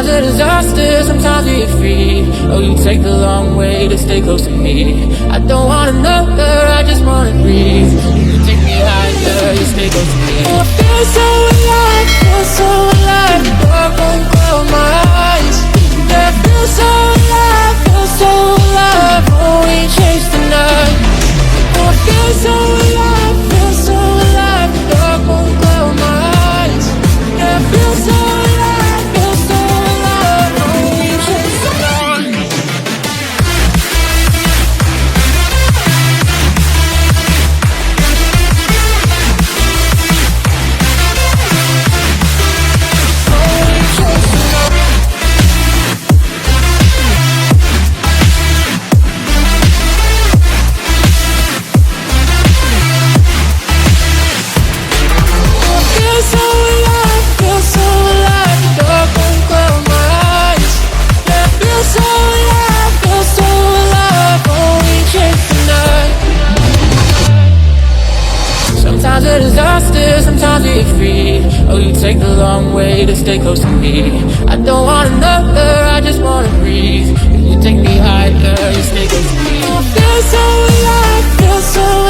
Sometimes a disaster, sometimes we get free. Oh, you take the long way to stay close to me. I don't want another, I just wanna breathe. You take me higher, you stay close to me. Oh, I feel so alive, feel so alive. Dark won't cloud my eyes. Yeah, I feel so alive, feel so alive. Oh, we chase the night. Oh, I feel so alive, feel so alive. Dark won't cloud my eyes. Yeah, I feel so alive, feel so alive. Oh, we chase the night. Sometimes a disaster, sometimes we get free. Oh, you take the long way to stay close to me. I don't want another, I just wanna breathe. You take me higher, you stay close to me. I feel so alive, feel so